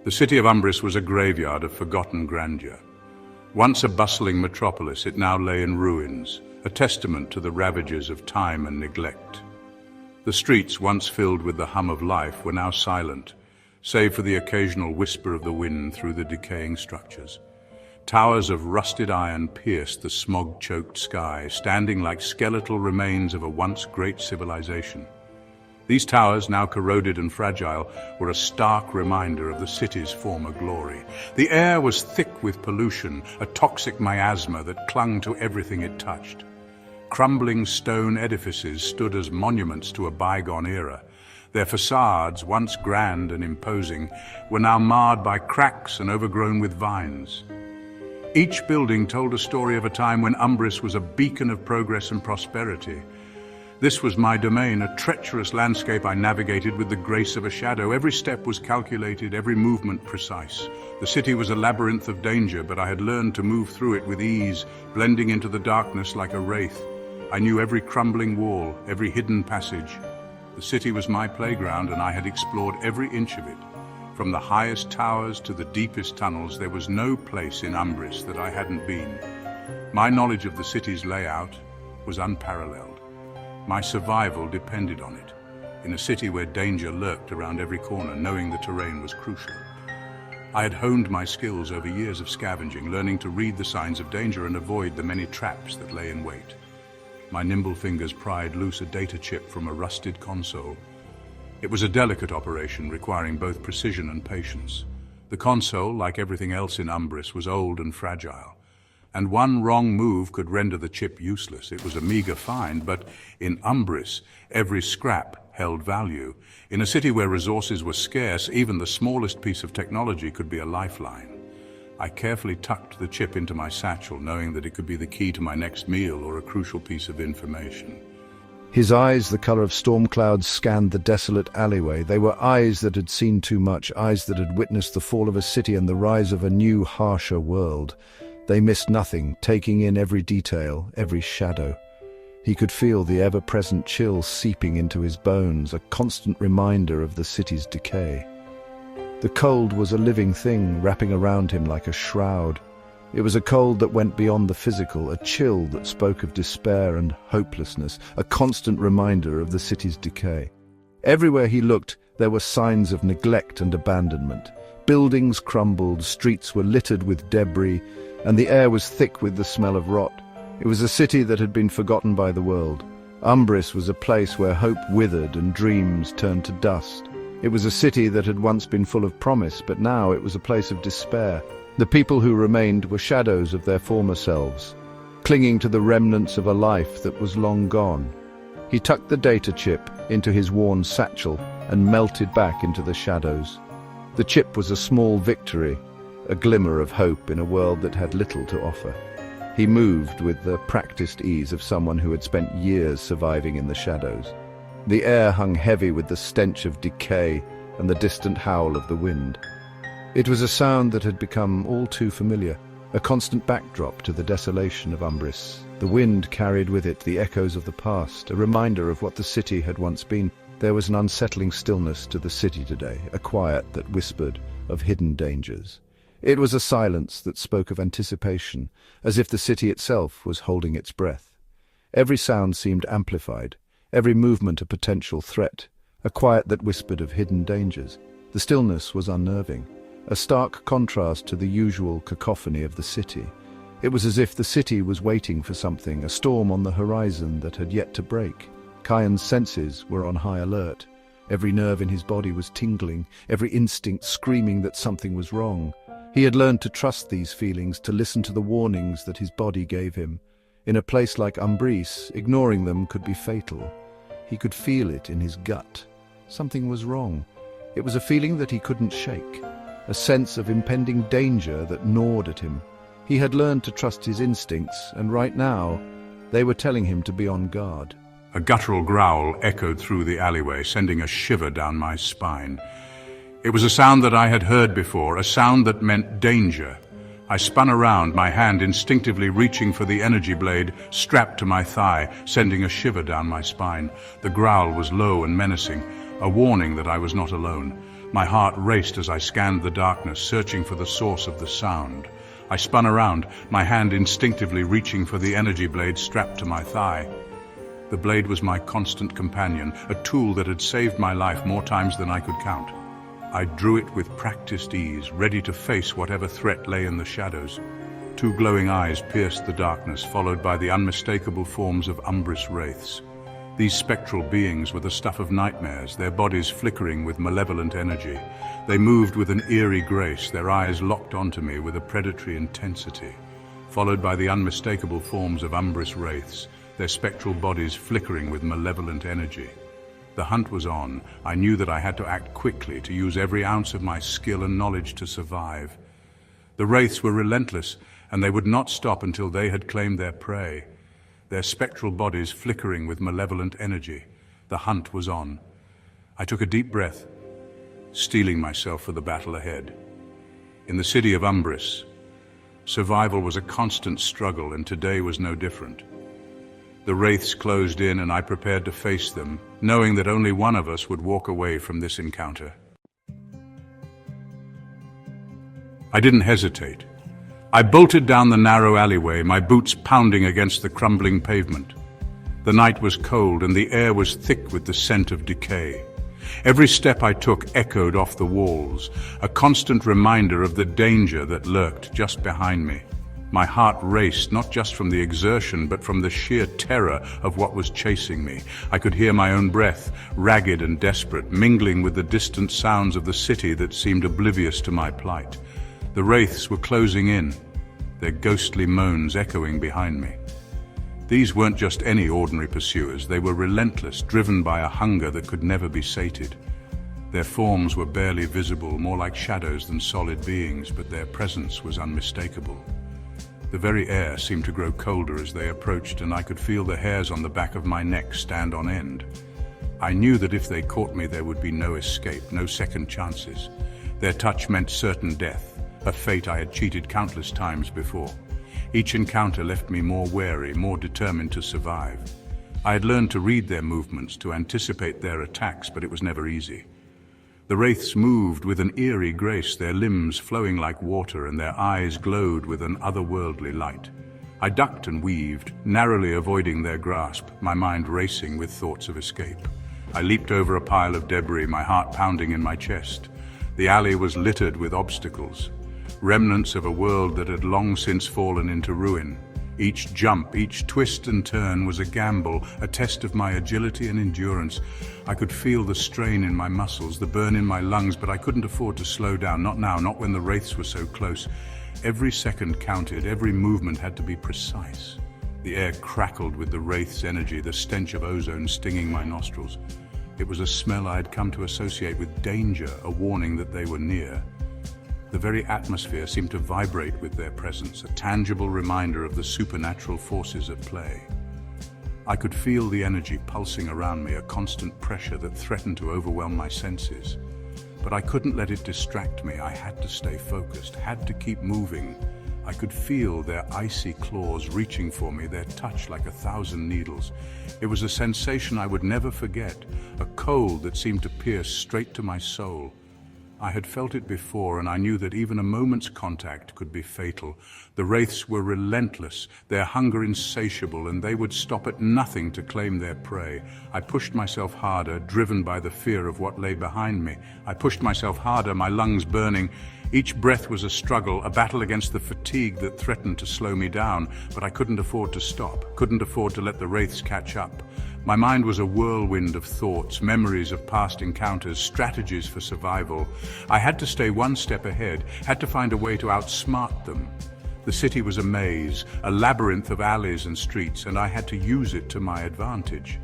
The city of Umbryss was a graveyard of forgotten grandeur. Once a bustling metropolis, it now lay in ruins, a testament to the ravages of time and neglect. The streets, once filled with the hum of life, were now silent, save for the occasional whisper of the wind through the decaying structures. Towers of rusted iron pierced the smog-choked sky, standing like skeletal remains of a once great civilization. These towers, now corroded and fragile, were a stark reminder of the city's former glory. The air was thick with pollution, a toxic miasma that clung to everything it touched. Crumbling stone edifices stood as monuments to a bygone era. Their facades, once grand and imposing, were now marred by cracks and overgrown with vines. Each building told a story of a time when Umbryss was a beacon of progress and prosperity. This was my domain, a treacherous landscape I navigated with the grace of a shadow. Every step was calculated, every movement precise. The city was a labyrinth of danger, but I had learned to move through it with ease, blending into the darkness like a wraith. I knew every crumbling wall, every hidden passage. The city was my playground, and I had explored every inch of it. From the highest towers to the deepest tunnels, there was no place in Umbryss that I hadn't been. My knowledge of the city's layout was unparalleled. My survival depended on it. In a city where danger lurked around every corner, knowing the terrain was crucial. I had honed my skills over years of scavenging, learning to read the signs of danger and avoid the many traps that lay in wait. My nimble fingers pried loose a data chip from a rusted console. It was a delicate operation, requiring both precision and patience. The console, like everything else in Umbryss, was old and fragile, and one wrong move could render the chip useless. It was a meager find, but in Umbryss, every scrap held value. In a city where resources were scarce, even the smallest piece of technology could be a lifeline. I carefully tucked the chip into my satchel, knowing that it could be the key to my next meal or a crucial piece of information. His eyes, the color of storm clouds, scanned the desolate alleyway. They were eyes that had seen too much, eyes that had witnessed the fall of a city and the rise of a new, harsher world. They missed nothing, taking in every detail, every shadow. He could feel the ever-present chill seeping into his bones, a constant reminder of the city's decay. The cold was a living thing, wrapping around him like a shroud. It was a cold that went beyond the physical, a chill that spoke of despair and hopelessness, a constant reminder of the city's decay. Everywhere he looked, there were signs of neglect and abandonment. Buildings crumbled, streets were littered with debris, and the air was thick with the smell of rot. It was a city that had been forgotten by the world. Umbryss was a place where hope withered and dreams turned to dust. It was a city that had once been full of promise, but now it was a place of despair. The people who remained were shadows of their former selves, clinging to the remnants of a life that was long gone. He tucked the data chip into his worn satchel and melted back into the shadows. The chip was a small victory, a glimmer of hope in a world that had little to offer. He moved with the practiced ease of someone who had spent years surviving in the shadows. The air hung heavy with the stench of decay and the distant howl of the wind. It was a sound that had become all too familiar, a constant backdrop to the desolation of Umbryss. The wind carried with it the echoes of the past, a reminder of what the city had once been. There was an unsettling stillness to the city today, a quiet that whispered of hidden dangers. It was a silence that spoke of anticipation, as if the city itself was holding its breath. Every sound seemed amplified, every movement a potential threat, a quiet that whispered of hidden dangers. The stillness was unnerving, a stark contrast to the usual cacophony of the city. It was as if the city was waiting for something, a storm on the horizon that had yet to break. Kaien's senses were on high alert. Every nerve in his body was tingling, every instinct screaming that something was wrong. He had learned to trust these feelings, to listen to the warnings that his body gave him. In a place like Umbryss, ignoring them could be fatal. He could feel it in his gut. Something was wrong. It was a feeling that he couldn't shake, a sense of impending danger that gnawed at him. He had learned to trust his instincts, and right now, they were telling him to be on guard. A guttural growl echoed through the alleyway, sending a shiver down my spine. It was a sound that I had heard before, a sound that meant danger. I spun around, my hand instinctively reaching for the energy blade strapped to my thigh, sending a shiver down my spine. The growl was low and menacing. a warning that I was not alone. My heart raced as I scanned the darkness, searching for the source of the sound. I spun around, my hand instinctively reaching for the energy blade strapped to my thigh. The blade was my constant companion, a tool that had saved my life more times than I could count. I drew it with practiced ease, ready to face whatever threat lay in the shadows. Two glowing eyes pierced the darkness, followed by the unmistakable forms of Umbryss wraiths. These spectral beings were the stuff of nightmares, their bodies flickering with malevolent energy. They moved with an eerie grace, their eyes locked onto me with a predatory intensity, followed by the unmistakable forms of Umbryss wraiths, their spectral bodies flickering with malevolent energy. The hunt was on. I knew that I had to act quickly, to use every ounce of my skill and knowledge to survive. The wraiths were relentless, and they would not stop until they had claimed their prey. Their spectral bodies flickering with malevolent energy. The hunt was on. I took a deep breath, steeling myself for the battle ahead. In the city of Umbryss, survival was a constant struggle, and today was no different. The wraiths closed in, and I prepared to face them, knowing that only one of us would walk away from this encounter. I didn't hesitate. I bolted down the narrow alleyway, my boots pounding against the crumbling pavement. The night was cold, and the air was thick with the scent of decay. Every step I took echoed off the walls, a constant reminder of the danger that lurked just behind me. My heart raced, not just from the exertion, but from the sheer terror of what was chasing me. I could hear my own breath, ragged and desperate, mingling with the distant sounds of the city that seemed oblivious to my plight. The wraiths were closing in, their ghostly moans echoing behind me. These weren't just any ordinary pursuers. They were relentless, driven by a hunger that could never be sated. Their forms were barely visible, more like shadows than solid beings, but their presence was unmistakable. The very air seemed to grow colder as they approached, and I could feel the hairs on the back of my neck stand on end. I knew that if they caught me, there would be no escape, no second chances. Their touch meant certain death, a fate I had cheated countless times before. Each encounter left me more wary, more determined to survive. I had learned to read their movements, to anticipate their attacks, but it was never easy. The wraiths moved with an eerie grace, their limbs flowing like water and their eyes glowed with an otherworldly light. I ducked and weaved, narrowly avoiding their grasp, my mind racing with thoughts of escape. I leaped over a pile of debris, my heart pounding in my chest. The alley was littered with obstacles, remnants of a world that had long since fallen into ruin. Each jump, each twist and turn was a gamble, a test of my agility and endurance. I could feel the strain in my muscles, the burn in my lungs, but I couldn't afford to slow down, not now, not when the wraiths were so close. Every second counted, every movement had to be precise. The air crackled with the wraith's energy, the stench of ozone stinging my nostrils. It was a smell I had come to associate with danger, a warning that they were near. The very atmosphere seemed to vibrate with their presence, a tangible reminder of the supernatural forces at play. I could feel the energy pulsing around me, a constant pressure that threatened to overwhelm my senses. But I couldn't let it distract me. I had to stay focused, had to keep moving. I could feel their icy claws reaching for me, their touch like 1,000 needles. It was a sensation I would never forget, a cold that seemed to pierce straight to my soul. I had felt it before, and I knew that even a moment's contact could be fatal. The wraiths were relentless, their hunger insatiable, and they would stop at nothing to claim their prey. I pushed myself harder, driven by the fear of what lay behind me. I pushed myself harder, my lungs burning. Each breath was a struggle, a battle against the fatigue that threatened to slow me down, but I couldn't afford to stop, couldn't afford to let the wraiths catch up. My mind was a whirlwind of thoughts, memories of past encounters, strategies for survival. I had to stay one step ahead, had to find a way to outsmart them. The city was a maze, a labyrinth of alleys and streets, and I had to use it to my advantage.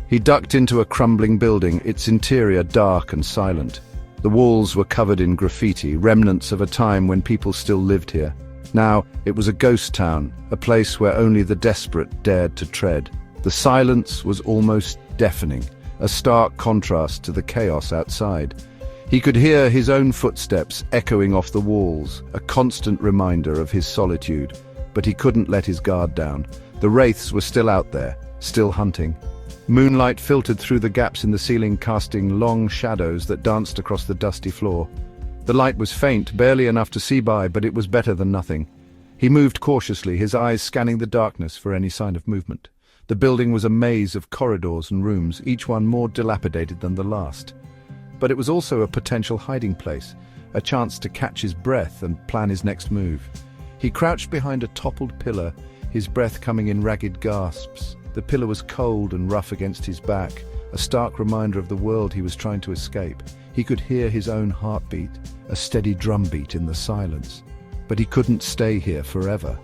He ducked into a crumbling building, its interior dark and silent. The walls were covered in graffiti, remnants of a time when people still lived here. Now, it was a ghost town, a place where only the desperate dared to tread. The silence was almost deafening, a stark contrast to the chaos outside. He could hear his own footsteps echoing off the walls, a constant reminder of his solitude. But he couldn't let his guard down. The wraiths were still out there, still hunting. Moonlight filtered through the gaps in the ceiling, casting long shadows that danced across the dusty floor. The light was faint, barely enough to see by, but it was better than nothing. He moved cautiously, his eyes scanning the darkness for any sign of movement. The building was a maze of corridors and rooms, each one more dilapidated than the last. But it was also a potential hiding place, a chance to catch his breath and plan his next move. He crouched behind a toppled pillar, his breath coming in ragged gasps. The pillar was cold and rough against his back, a stark reminder of the world he was trying to escape. He could hear his own heartbeat, a steady drumbeat in the silence. But he couldn't stay here forever.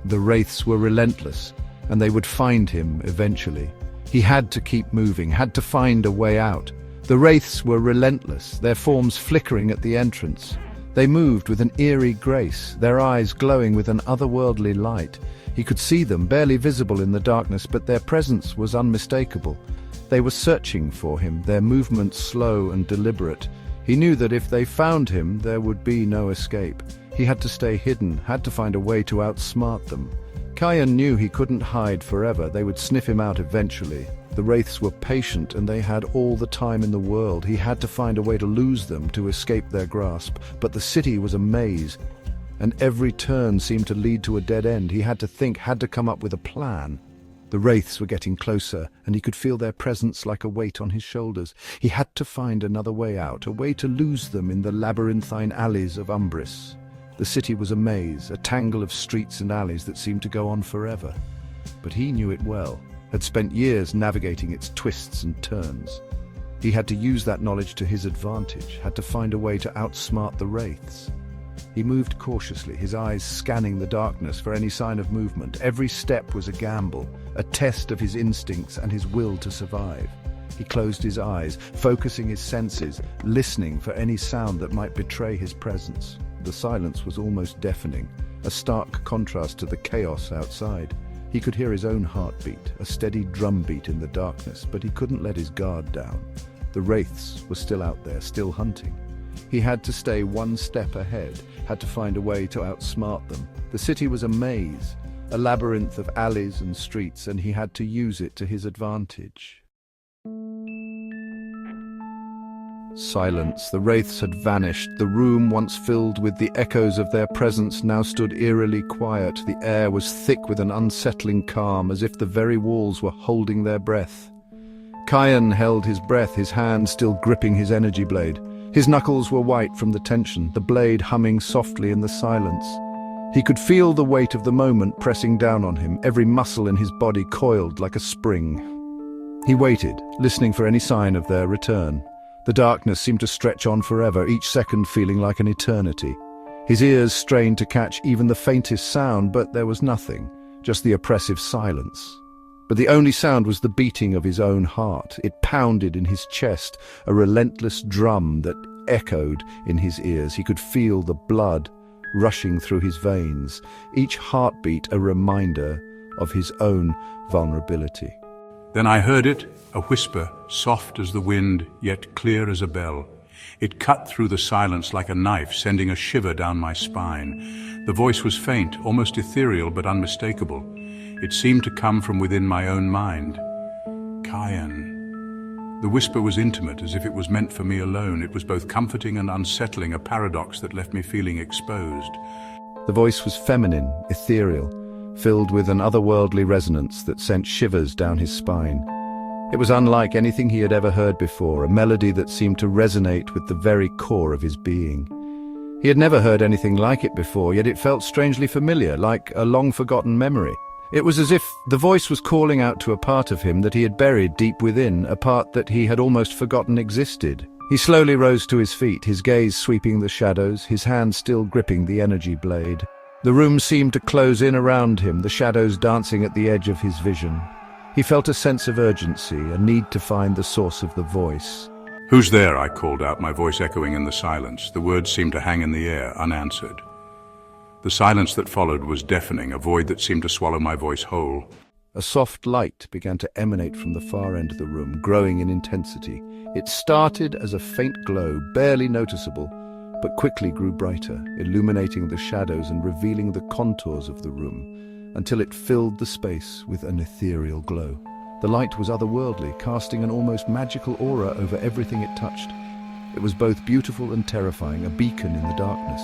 The wraiths were relentless, and they would find him eventually. He had to keep moving, had to find a way out. The wraiths were relentless, their forms flickering at the entrance. They moved with an eerie grace, their eyes glowing with an otherworldly light. He could see them, barely visible in the darkness, but their presence was unmistakable. They were searching for him, their movements slow and deliberate. He knew that if they found him, there would be no escape. He had to stay hidden, had to find a way to outsmart them. Kaien knew he couldn't hide forever. They would sniff him out eventually. The wraiths were patient, and they had all the time in the world. He had to find a way to lose them, to escape their grasp. But the city was a maze, and every turn seemed to lead to a dead end. He had to think, had to come up with a plan. The wraiths were getting closer, and he could feel their presence like a weight on his shoulders. He had to find another way out, a way to lose them in the labyrinthine alleys of Umbryss. The city was a maze, a tangle of streets and alleys that seemed to go on forever. But he knew it well, had spent years navigating its twists and turns. He had to use that knowledge to his advantage, had to find a way to outsmart the wraiths. He moved cautiously, his eyes scanning the darkness for any sign of movement. Every step was a gamble, a test of his instincts and his will to survive. He closed his eyes, focusing his senses, listening for any sound that might betray his presence. The silence was almost deafening, a stark contrast to the chaos outside. He could hear his own heartbeat, a steady drumbeat in the darkness, but he couldn't let his guard down. The wraiths were still out there, still hunting. He had to stay one step ahead, had to find a way to outsmart them. The city was a maze, a labyrinth of alleys and streets, and he had to use it to his advantage. Silence. The wraiths had vanished. The room, once filled with the echoes of their presence, now stood eerily quiet. The air was thick with an unsettling calm, as if the very walls were holding their breath. Kaien held his breath, his hand still gripping his energy blade. His knuckles were white from the tension, the blade humming softly in the silence. He could feel the weight of the moment pressing down on him, every muscle in his body coiled like a spring. He waited, listening for any sign of their return. The darkness seemed to stretch on forever, each second feeling like an eternity. His ears strained to catch even the faintest sound, but there was nothing, just the oppressive silence. But the only sound was the beating of his own heart. It pounded in his chest, a relentless drum that echoed in his ears. He could feel the blood rushing through his veins, each heartbeat a reminder of his own vulnerability. Then I heard it, a whisper, soft as the wind, yet clear as a bell. It cut through the silence like a knife, sending a shiver down my spine. The voice was faint, almost ethereal but unmistakable. It seemed to come from within my own mind. Kaien. The whisper was intimate, as if it was meant for me alone. It was both comforting and unsettling, a paradox that left me feeling exposed. The voice was feminine, ethereal, filled with an otherworldly resonance that sent shivers down his spine. It was unlike anything he had ever heard before, a melody that seemed to resonate with the very core of his being. He had never heard anything like it before, yet it felt strangely familiar, like a long-forgotten memory. It was as if the voice was calling out to a part of him that he had buried deep within, a part that he had almost forgotten existed. He slowly rose to his feet, his gaze sweeping the shadows, his hand still gripping the energy blade. The room seemed to close in around him, the shadows dancing at the edge of his vision. He felt a sense of urgency, a need to find the source of the voice. "Who's there?" I called out, my voice echoing in the silence. The words seemed to hang in the air, unanswered. The silence that followed was deafening, a void that seemed to swallow my voice whole. A soft light began to emanate from the far end of the room, growing in intensity. It started as a faint glow, barely noticeable, but quickly grew brighter, illuminating the shadows and revealing the contours of the room, until it filled the space with an ethereal glow. The light was otherworldly, casting an almost magical aura over everything it touched. It was both beautiful and terrifying, a beacon in the darkness.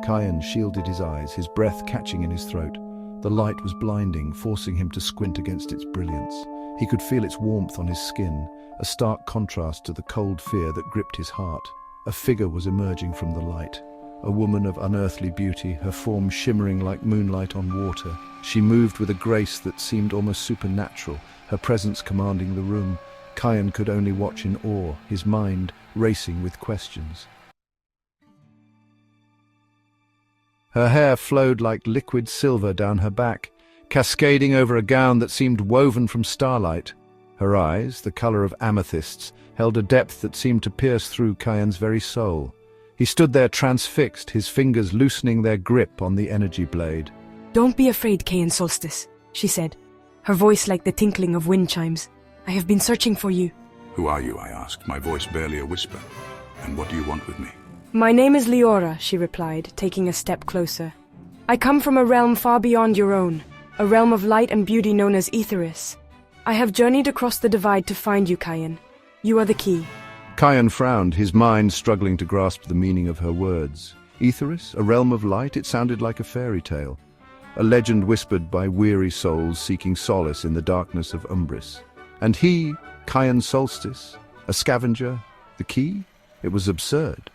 Kaien shielded his eyes, his breath catching in his throat. The light was blinding, forcing him to squint against its brilliance. He could feel its warmth on his skin, a stark contrast to the cold fear that gripped his heart. A figure was emerging from the light. A woman of unearthly beauty, her form shimmering like moonlight on water. She moved with a grace that seemed almost supernatural, her presence commanding the room. Kaien could only watch in awe, his mind racing with questions. Her hair flowed like liquid silver down her back, cascading over a gown that seemed woven from starlight. Her eyes, the color of amethysts, held a depth that seemed to pierce through Kaien's very soul. He stood there transfixed, his fingers loosening their grip on the energy blade. "Don't be afraid, Kaien Solstice," she said, her voice like the tinkling of wind chimes. "I have been searching for you." Who are you, I asked, my voice barely a whisper. And what do you want with me? "My name is Leora," she replied, taking a step closer. "I come from a realm far beyond your own, a realm of light and beauty known as Aetheris. I have journeyed across the divide to find you, Kaien. You are the key." Kaien frowned, his mind struggling to grasp the meaning of her words. Aetheris, a realm of light? It sounded like a fairy tale. A legend whispered by weary souls seeking solace in the darkness of Umbryss. And he, Kaien Solstice, a scavenger, the key? It was absurd.